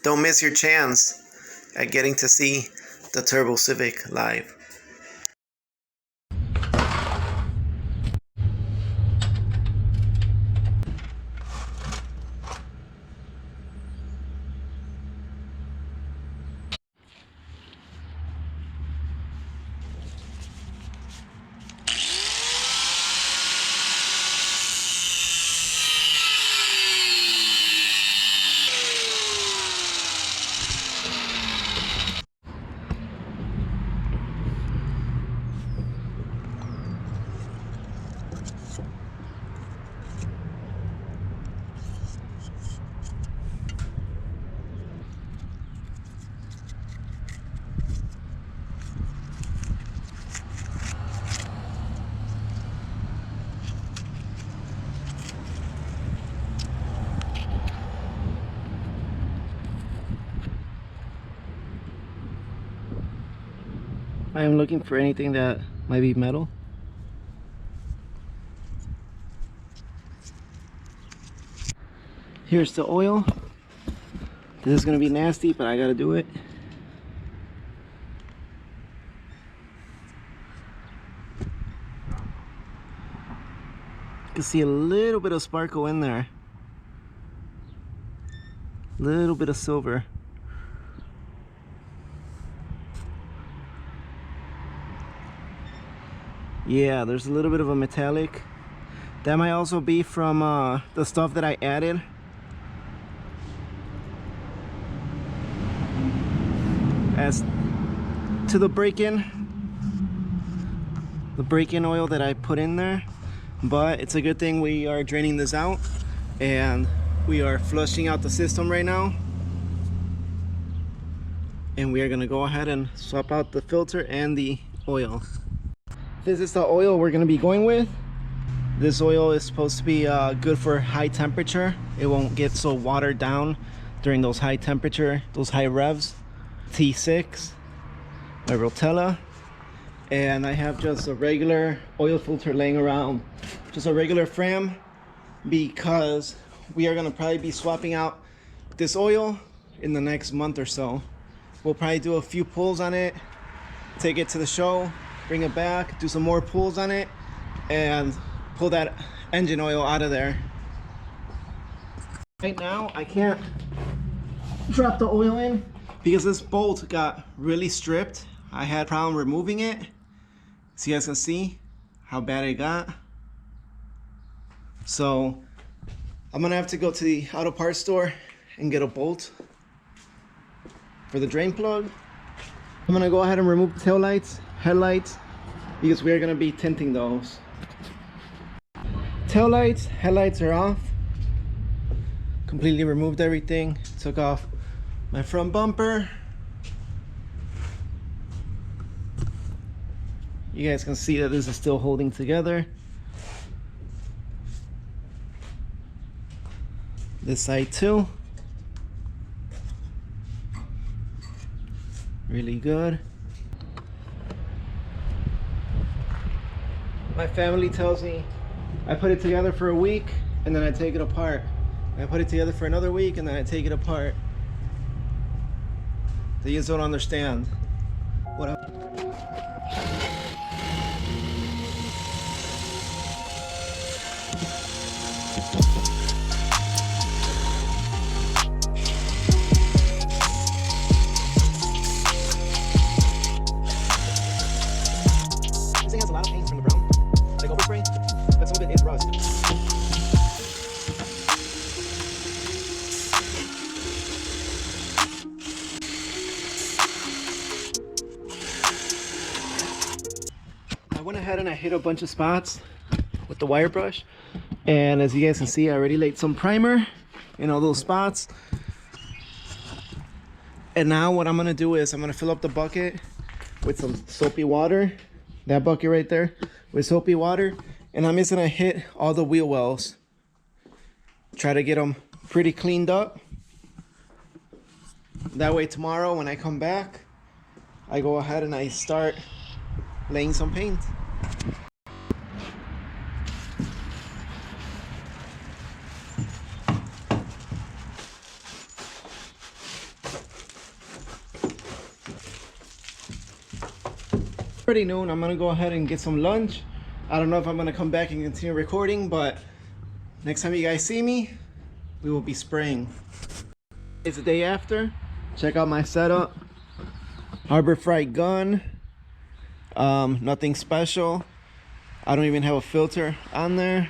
Don't miss your chance at getting to see the Turbo Civic live. I am looking for anything that might be metal. Here's the oil. This is gonna be nasty, but I gotta do it. You can see a little bit of sparkle in there. Little bit of silver. Yeah, there's a little bit of a metallic. That might also be from the stuff that I added. As to the break-in oil that I put in there. But it's a good thing we are draining this out and we are flushing out the system right now. And we are gonna go ahead and swap out the filter and the oil. This is the oil we're gonna be going with. This oil is supposed to be good for high temperature. It won't get so watered down during those high temperature, those high revs. T6, my Rotella, and I have just a regular oil filter laying around, just a regular Fram, because we are gonna probably be swapping out this oil in the next month or so. We'll probably do a few pulls on it, take it to the show, bring it back, do some more pulls on it, and pull that engine oil out of there. Right now, I can't drop the oil in because this bolt got really stripped. I had a problem removing it. So you guys can see how bad it got. So I'm gonna have to go to the auto parts store and get a bolt for the drain plug. I'm gonna go ahead and remove the tail lights, headlights, because we're gonna be tinting those. Tail lights, headlights are off. Completely removed everything. Took off my front bumper. You guys can see that this is still holding together. This side too. Really good. My family tells me I put it together for a week and then I take it apart. I put it together for another week and then I take it apart. They just don't understand what This thing has a lot of paint from the brown, like overspray, but some of it is rust. I went ahead and I hit a bunch of spots with the wire brush, and as you guys can see, I already laid some primer in all those spots. And now what I'm gonna do is I'm gonna fill up the bucket with some soapy water, that bucket right there, with soapy water, and I'm just gonna hit all the wheel wells, try to get them pretty cleaned up. That way tomorrow when I come back, I go ahead and I start laying some paint. Pretty noon. I'm gonna go ahead and get some lunch. I don't know if I'm gonna come back and continue recording, but next time you guys see me, we will be spraying. It's the day after. Check out my setup. Harbor Freight gun. Nothing special. I don't even have a filter on there.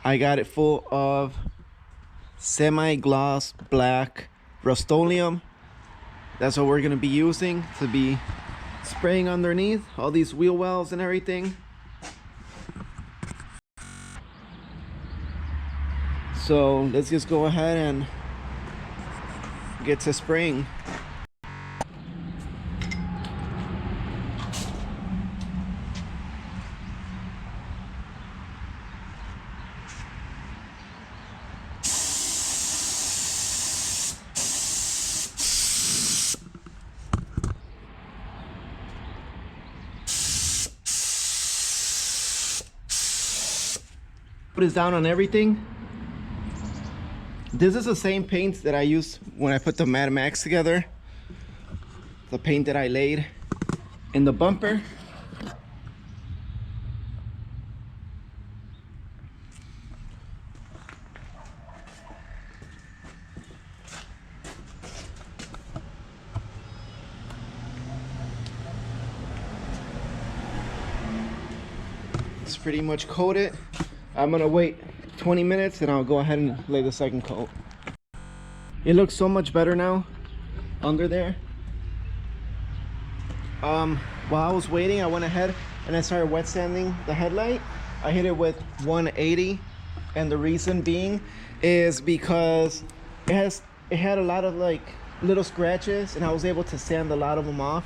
I got it full of semi-gloss black Rust-Oleum. That's what we're gonna be using to be spraying underneath all these wheel wells and everything. So let's just go ahead and get to spraying. Put this down on everything. This is the same paint that I used when I put the Mad Max together. The paint that I laid in the bumper. It's pretty much coated. I'm gonna wait 20 minutes and I'll go ahead and lay the second coat. It looks so much better now under there. While I was waiting, I went ahead and I started wet sanding the headlight. I hit it with 180, and the reason being is because it had a lot of like little scratches, and I was able to sand a lot of them off.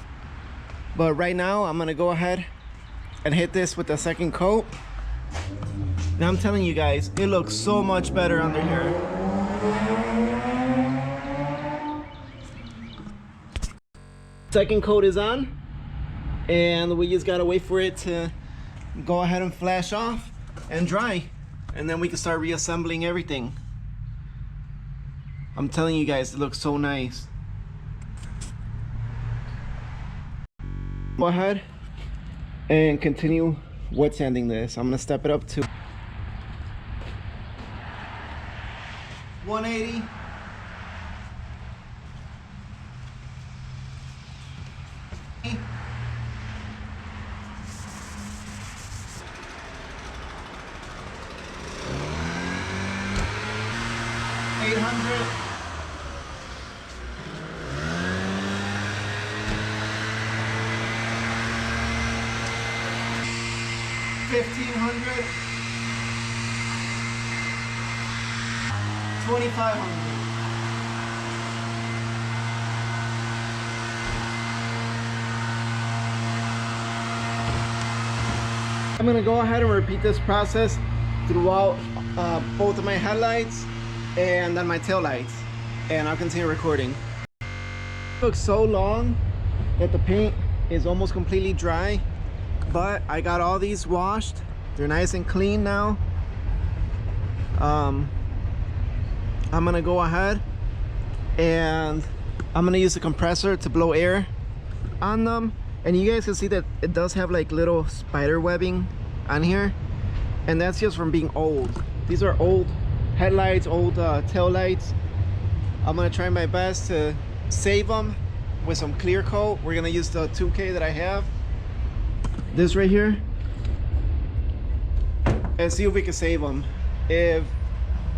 But right now I'm gonna go ahead and hit this with the second coat. Now I'm telling you guys, it looks so much better under here. Second coat is on, and we just gotta wait for it to go ahead and flash off and dry, and then we can start reassembling everything. I'm telling you guys, it looks so nice. Go ahead and continue wet sanding this. I'm gonna step it up to 180. $800. $1,500. $2,500. I'm gonna go ahead and repeat this process throughout both of my headlights and then my tail lights, and I'll continue recording. It took so long that the paint is almost completely dry, but I got all these washed. They're nice and clean now. I'm gonna go ahead and I'm gonna use the compressor to blow air on them, and you guys can see that it does have like little spider webbing on here, and that's just from being old. These are old headlights, old tail lights. I'm gonna try my best to save them with some clear coat. We're gonna use the 2K that I have, this right here, and see if we can save them. If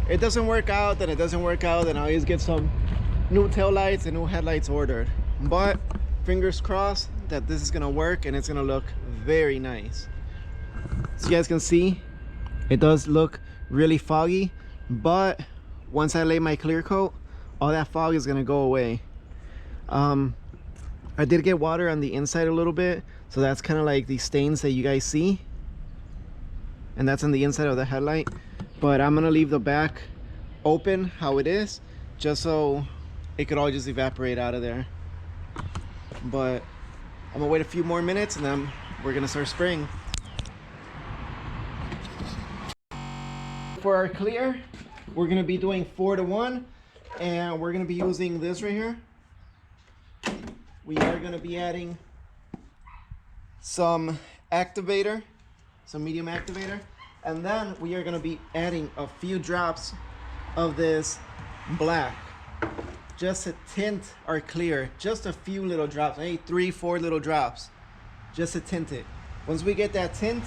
it doesn't work out, then it doesn't work out, then I'll just get some new tail lights and new headlights ordered. But fingers crossed that this is gonna work and it's gonna look very nice. So you guys can see it does look really foggy, but once I lay my clear coat, all that fog is gonna go away. I did get water on the inside a little bit, so that's kind of like the stains that you guys see, and that's on the inside of the headlight. But I'm gonna leave the back open how it is, just so it could all just evaporate out of there. But I'm gonna wait a few more minutes and then we're gonna start spraying. For our clear, we're gonna be doing 4-to-1, and we're gonna be using this right here. We are gonna be adding some activator, some medium activator, and then we are going to be adding a few drops of this black just to tint our clear. Just a few little drops, maybe 3-4 little drops, just to tint it. Once we get that tint,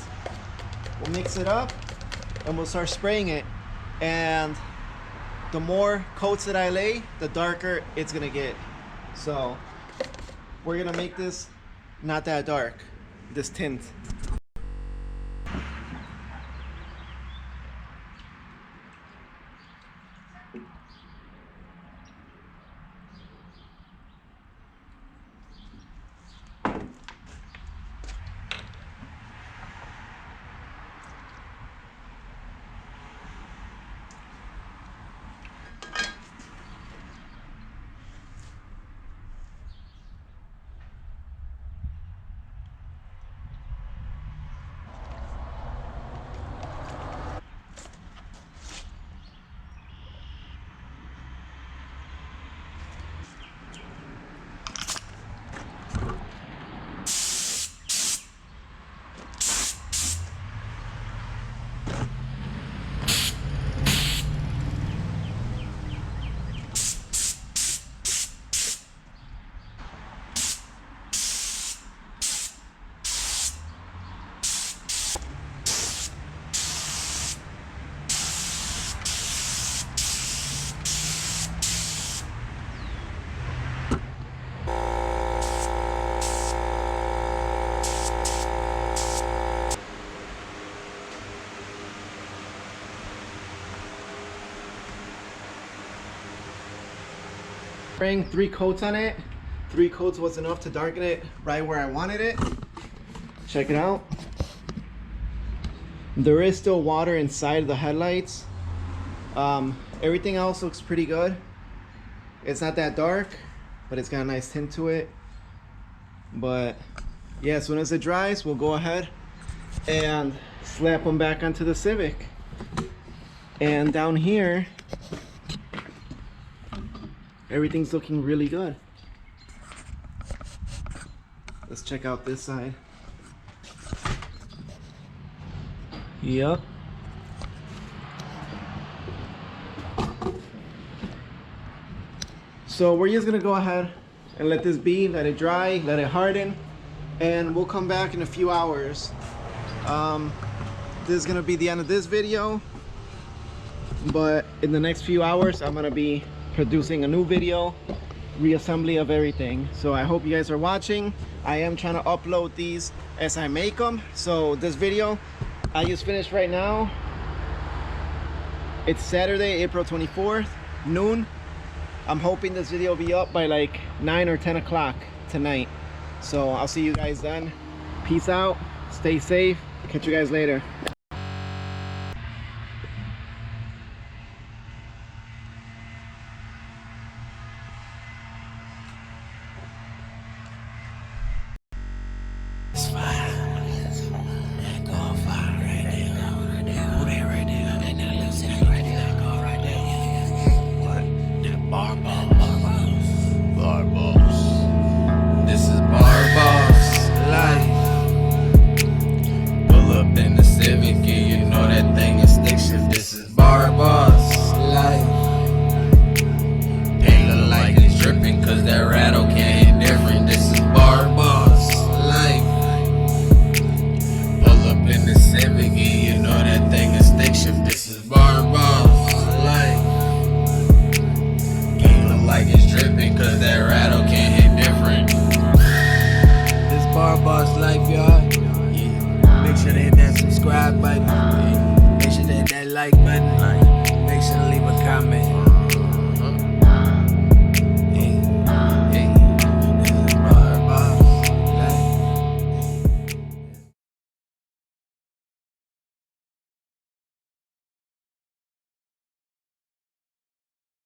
we'll mix it up and we'll start spraying it. And the more coats that I lay, the darker it's gonna get. So we're gonna make this not that dark, this tint. Spraying 3 coats on it. 3 coats was enough to darken it right where I wanted it. Check it out. There is still water inside of the headlights. Everything else looks pretty good. It's not that dark, but it's got a nice tint to it. But yeah, as soon as it dries, we'll go ahead and slap them back onto the Civic. And down here, everything's looking really good. Let's check out this side. Yep. So we're just gonna go ahead and let this be, let it dry, let it harden, and we'll come back in a few hours. This is gonna be the end of this video, but in the next few hours I'm gonna be producing a new video, reassembly of everything. So I hope you guys are watching. I am trying to upload these as I make them. So this video I just finished right now. It's Saturday, April 24th, noon. I'm hoping this video will be up by like 9 or 10 o'clock tonight. So I'll see you guys then. Peace out, stay safe, catch you guys later. Make sure they hit that subscribe button. Make sure they hit that like button.